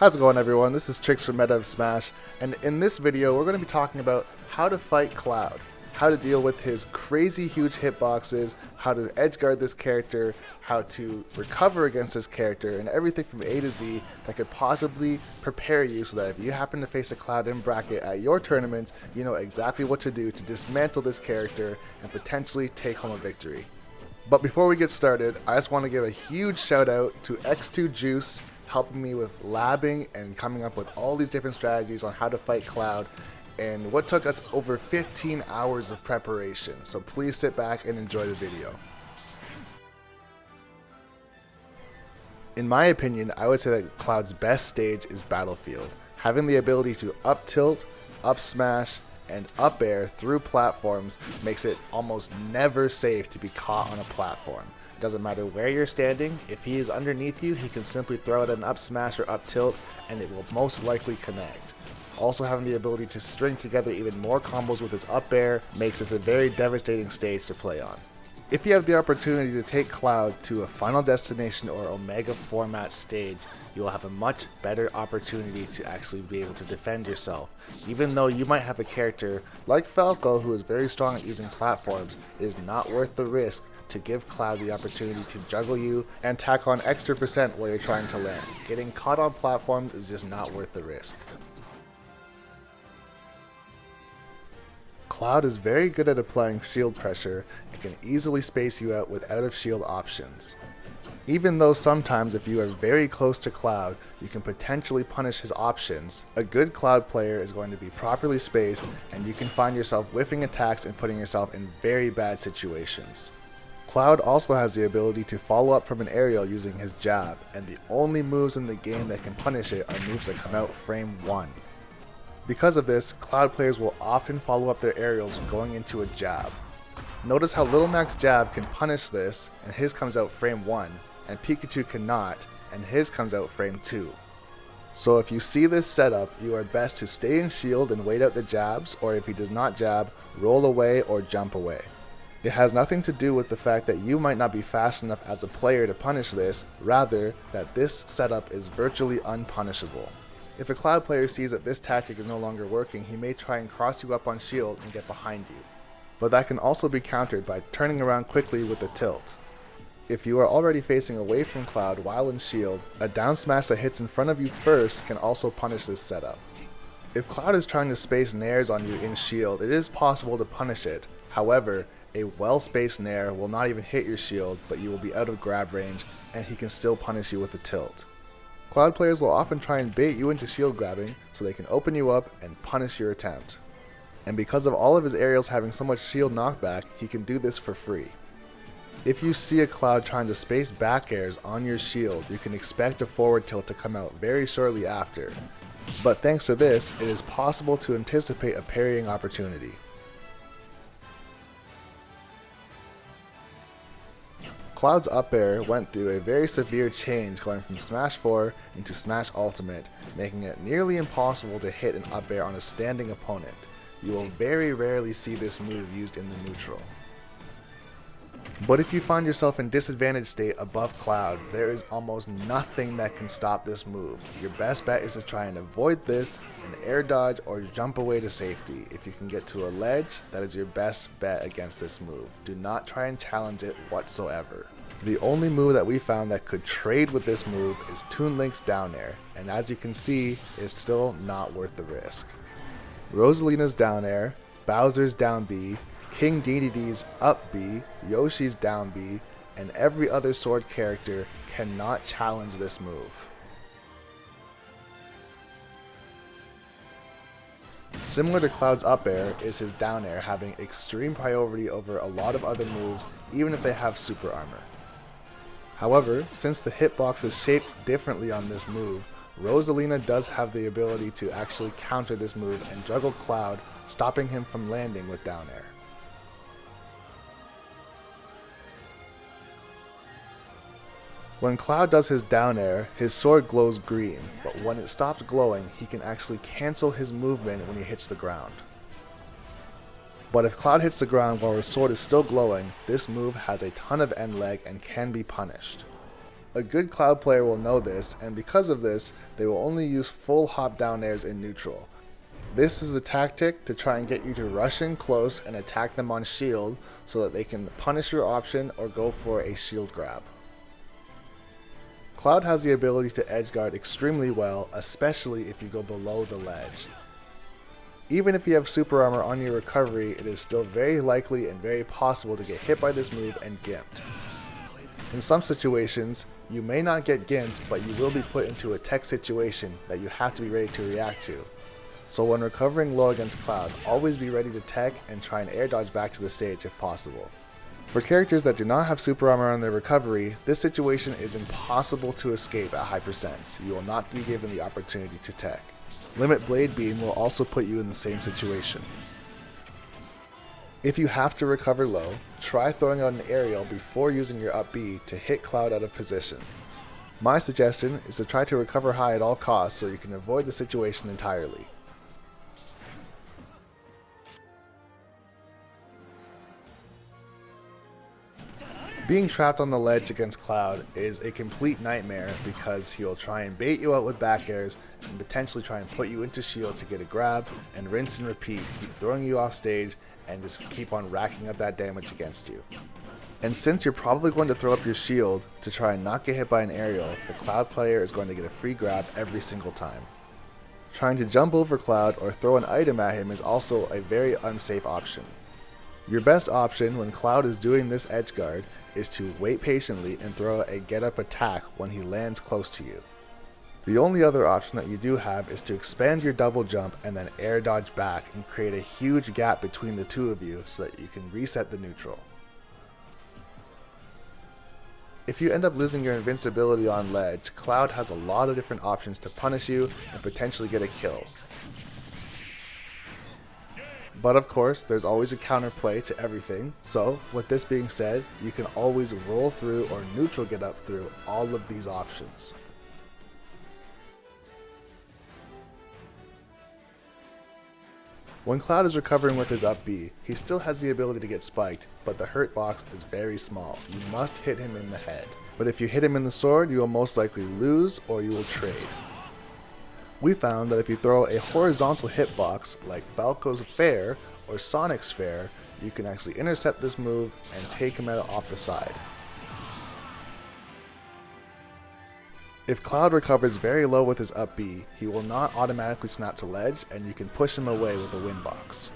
How's it going, everyone? This is Trixx from Meta of Smash, and in this video we're going to be talking about how to fight Cloud, how to deal with his crazy huge hitboxes, how to edgeguard this character, how to recover against this character, and everything from A to Z that could possibly prepare you so that if you happen to face a Cloud in bracket at your tournaments, you know exactly what to do to dismantle this character and potentially take home a victory. But before we get started, I just want to give a huge shout out to X2 Juice, helping me with labbing and coming up with all these different strategies on how to fight Cloud, and what took us over 15 hours of preparation. So please sit back and enjoy the video. In my opinion, I would say that Cloud's best stage is Battlefield. Having the ability to up tilt, up smash, and up air through platforms makes it almost never safe to be caught on a platform. Doesn't matter where you're standing, if he is underneath you, he can simply throw out an up smash or up tilt and it will most likely connect. Also, having the ability to string together even more combos with his up air makes this a very devastating stage to play on. If you have the opportunity to take Cloud to a Final Destination or Omega format stage, you will have a much better opportunity to actually be able to defend yourself. Even though you might have a character like Falco who is very strong at using platforms, it is not worth the risk to give Cloud the opportunity to juggle you and tack on extra percent while you're trying to land. Getting caught on platforms is just not worth the risk. Cloud is very good at applying shield pressure and can easily space you out with out of shield options. Even though sometimes if you are very close to Cloud, you can potentially punish his options, a good Cloud player is going to be properly spaced and you can find yourself whiffing attacks and putting yourself in very bad situations. Cloud also has the ability to follow up from an aerial using his jab, and the only moves in the game that can punish it are moves that come out frame 1. Because of this, Cloud players will often follow up their aerials going into a jab. Notice how Little Mac's jab can punish this, and his comes out frame 1, and Pikachu cannot, and his comes out frame 2. So if you see this setup, you are best to stay in shield and wait out the jabs, or if he does not jab, roll away or jump away. It has nothing to do with the fact that you might not be fast enough as a player to punish this, rather that this setup is virtually unpunishable. If a Cloud player sees that this tactic is no longer working, he may try and cross you up on shield and get behind you. But that can also be countered by turning around quickly with a tilt. If you are already facing away from Cloud while in shield, a down smash that hits in front of you first can also punish this setup. If Cloud is trying to space nairs on you in shield, it is possible to punish it. However, a well-spaced nair will not even hit your shield, but you will be out of grab range, and he can still punish you with a tilt. Cloud players will often try and bait you into shield grabbing so they can open you up and punish your attempt. And because of all of his aerials having so much shield knockback, he can do this for free. If you see a Cloud trying to space back airs on your shield, you can expect a forward tilt to come out very shortly after. But thanks to this, it is possible to anticipate a parrying opportunity. Cloud's up air went through a very severe change going from Smash 4 into Smash Ultimate, making it nearly impossible to hit an up air on a standing opponent. You will very rarely see this move used in the neutral. But if you find yourself in disadvantaged state above Cloud, there is almost nothing that can stop this move. Your best bet is to try and avoid this, and air dodge or jump away to safety. If you can get to a ledge, that is your best bet against this move. Do not try and challenge it whatsoever. The only move that we found that could trade with this move is Toon Link's down air, and as you can see, it's still not worth the risk. Rosalina's down air, Bowser's down B, King Dedede's up B, Yoshi's down B, and every other sword character cannot challenge this move. Similar to Cloud's up air is his down air having extreme priority over a lot of other moves even if they have super armor. However, since the hitbox is shaped differently on this move, Rosalina does have the ability to actually counter this move and juggle Cloud, stopping him from landing with down air. When Cloud does his down air, his sword glows green, but when it stops glowing, he can actually cancel his movement when he hits the ground. But if Cloud hits the ground while his sword is still glowing, this move has a ton of end leg and can be punished. A good Cloud player will know this, and because of this, they will only use full hop down airs in neutral. This is a tactic to try and get you to rush in close and attack them on shield so that they can punish your option or go for a shield grab. Cloud has the ability to edgeguard extremely well, especially if you go below the ledge. Even if you have super armor on your recovery, it is still very likely and very possible to get hit by this move and gimped. In some situations, you may not get gimped, but you will be put into a tech situation that you have to be ready to react to. So when recovering low against Cloud, always be ready to tech and try and air dodge back to the stage if possible. For characters that do not have super armor on their recovery, this situation is impossible to escape at high percents. You will not be given the opportunity to tech. Limit Blade Beam will also put you in the same situation. If you have to recover low, try throwing out an aerial before using your up B to hit Cloud out of position. My suggestion is to try to recover high at all costs so you can avoid the situation entirely. Being trapped on the ledge against Cloud is a complete nightmare because he will try and bait you out with back airs and potentially try and put you into shield to get a grab and rinse and repeat, keep throwing you off stage and just keep on racking up that damage against you. And since you're probably going to throw up your shield to try and not get hit by an aerial, the Cloud player is going to get a free grab every single time. Trying to jump over Cloud or throw an item at him is also a very unsafe option. Your best option when Cloud is doing this edge guard is to wait patiently and throw a get up attack when he lands close to you. The only other option that you do have is to expand your double jump and then air dodge back and create a huge gap between the two of you so that you can reset the neutral. If you end up losing your invincibility on ledge, Cloud has a lot of different options to punish you and potentially get a kill. But of course, there's always a counterplay to everything, so with this being said, you can always roll through or neutral get up through all of these options. When Cloud is recovering with his up B, he still has the ability to get spiked, but the hurt box is very small. You must hit him in the head. But if you hit him in the sword, you will most likely lose or you will trade. We found that if you throw a horizontal hitbox like Falco's Fair or Sonic's Fair, you can actually intercept this move and take him out off the side. If Cloud recovers very low with his up B, he will not automatically snap to ledge and you can push him away with a win box.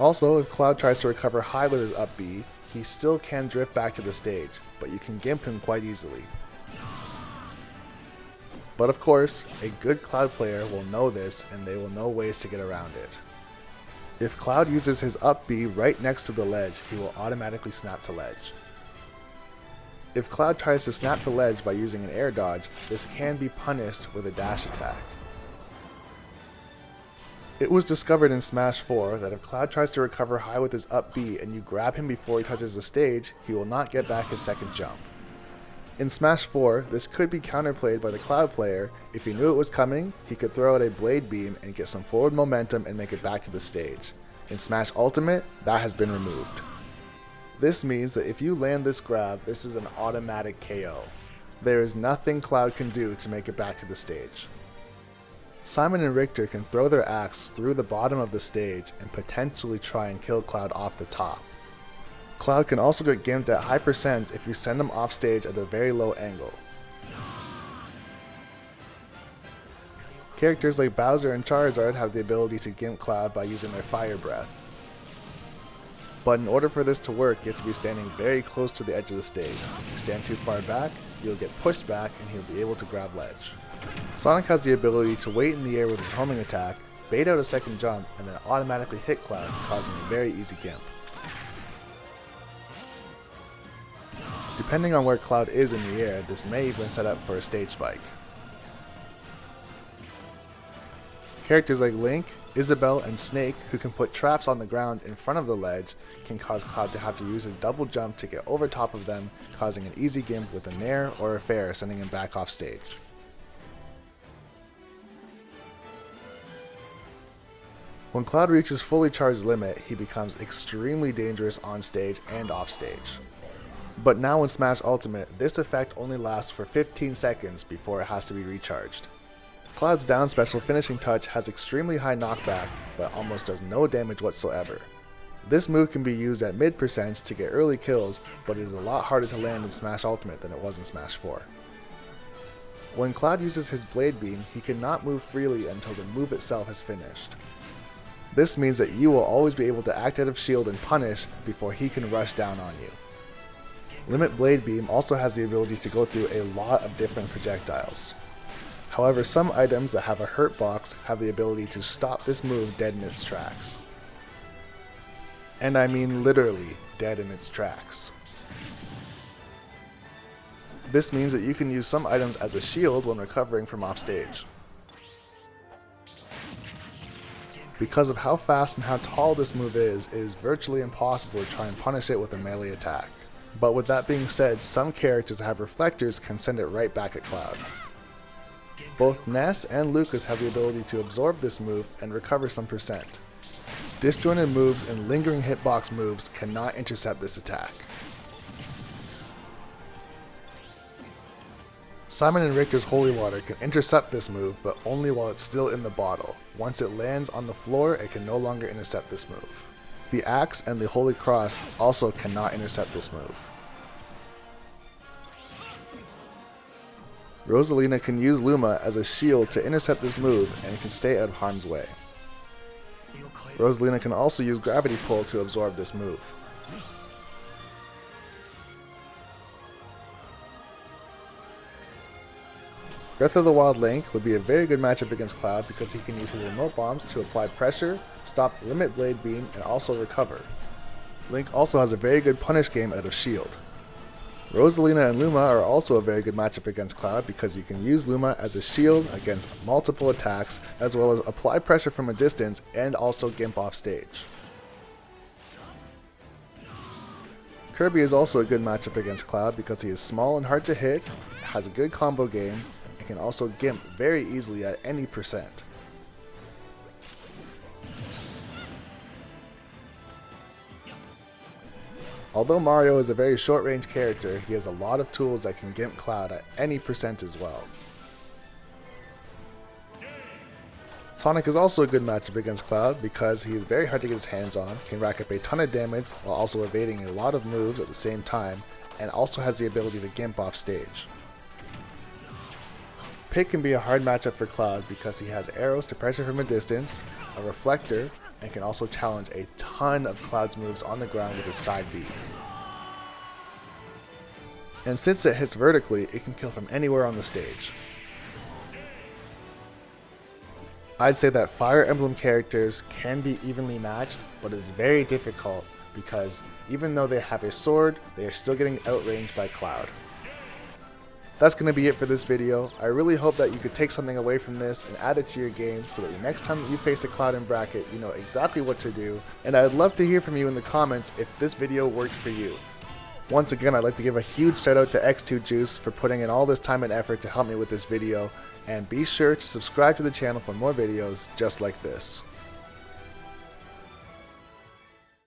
Also, if Cloud tries to recover high with his up B, he still can drift back to the stage, but you can gimp him quite easily. But of course, a good Cloud player will know this and they will know ways to get around it. If Cloud uses his up B right next to the ledge, he will automatically snap to ledge. If Cloud tries to snap to ledge by using an air dodge, this can be punished with a dash attack. It was discovered in Smash 4 that if Cloud tries to recover high with his up B and you grab him before he touches the stage, he will not get back his second jump. In Smash 4, this could be counterplayed by the Cloud player. If he knew it was coming, he could throw out a Blade Beam and get some forward momentum and make it back to the stage. In Smash Ultimate, that has been removed. This means that if you land this grab, this is an automatic KO. There is nothing Cloud can do to make it back to the stage. Simon and Richter can throw their axe through the bottom of the stage and potentially try and kill Cloud off the top. Cloud can also get gimped at high percents if you send him off stage at a very low angle. Characters like Bowser and Charizard have the ability to gimp Cloud by using their fire breath. But in order for this to work, you have to be standing very close to the edge of the stage. If you stand too far back, you'll get pushed back and he'll be able to grab ledge. Sonic has the ability to wait in the air with his homing attack, bait out a second jump, and then automatically hit Cloud, causing a very easy gimp. Depending on where Cloud is in the air, this may even set up for a stage spike. Characters like Link, Isabelle, and Snake, who can put traps on the ground in front of the ledge, can cause Cloud to have to use his double jump to get over top of them, causing an easy gimp with a nair or a fair, sending him back off stage. When Cloud reaches fully charged limit, he becomes extremely dangerous on stage and off stage. But now in Smash Ultimate, this effect only lasts for 15 seconds before it has to be recharged. Cloud's down special finishing touch has extremely high knockback, but almost does no damage whatsoever. This move can be used at mid percents to get early kills, but it is a lot harder to land in Smash Ultimate than it was in Smash 4. When Cloud uses his Blade Beam, he cannot move freely until the move itself is finished. This means that you will always be able to act out of shield and punish before he can rush down on you. Limit Blade Beam also has the ability to go through a lot of different projectiles. However, some items that have a hurt box have the ability to stop this move dead in its tracks. And I mean literally dead in its tracks. This means that you can use some items as a shield when recovering from offstage. Because of how fast and how tall this move is, it is virtually impossible to try and punish it with a melee attack. But with that being said, some characters that have reflectors can send it right back at Cloud. Both Ness and Lucas have the ability to absorb this move and recover some percent. Disjointed moves and lingering hitbox moves cannot intercept this attack. Simon and Richter's Holy Water can intercept this move, but only while it's still in the bottle. Once it lands on the floor, it can no longer intercept this move. The Axe and the Holy Cross also cannot intercept this move. Rosalina can use Luma as a shield to intercept this move and can stay out of harm's way. Rosalina can also use Gravity Pull to absorb this move. Breath of the Wild Link would be a very good matchup against Cloud because he can use his remote bombs to apply pressure, stop Limit Blade Beam, and also recover. Link also has a very good punish game out of shield. Rosalina and Luma are also a very good matchup against Cloud because you can use Luma as a shield against multiple attacks, as well as apply pressure from a distance and also gimp off stage. Kirby is also a good matchup against Cloud because he is small and hard to hit, has a good combo game, and can also gimp very easily at any percent. Although Mario is a very short-range character, he has a lot of tools that can gimp Cloud at any percent as well. Sonic is also a good matchup against Cloud because he is very hard to get his hands on, can rack up a ton of damage while also evading a lot of moves at the same time, and also has the ability to gimp off stage. Pit can be a hard matchup for Cloud because he has arrows to pressure from a distance, a reflector, and can also challenge a ton of Cloud's moves on the ground with his side B. And since it hits vertically, it can kill from anywhere on the stage. I'd say that Fire Emblem characters can be evenly matched, but it's very difficult because even though they have a sword, they are still getting outranged by Cloud. That's going to be it for this video. I really hope that you could take something away from this and add it to your game so that the next time that you face a Cloud in bracket, you know exactly what to do. And I'd love to hear from you in the comments if this video worked for you. Once again, I'd like to give a huge shout out to X2Juice for putting in all this time and effort to help me with this video. And be sure to subscribe to the channel for more videos just like this.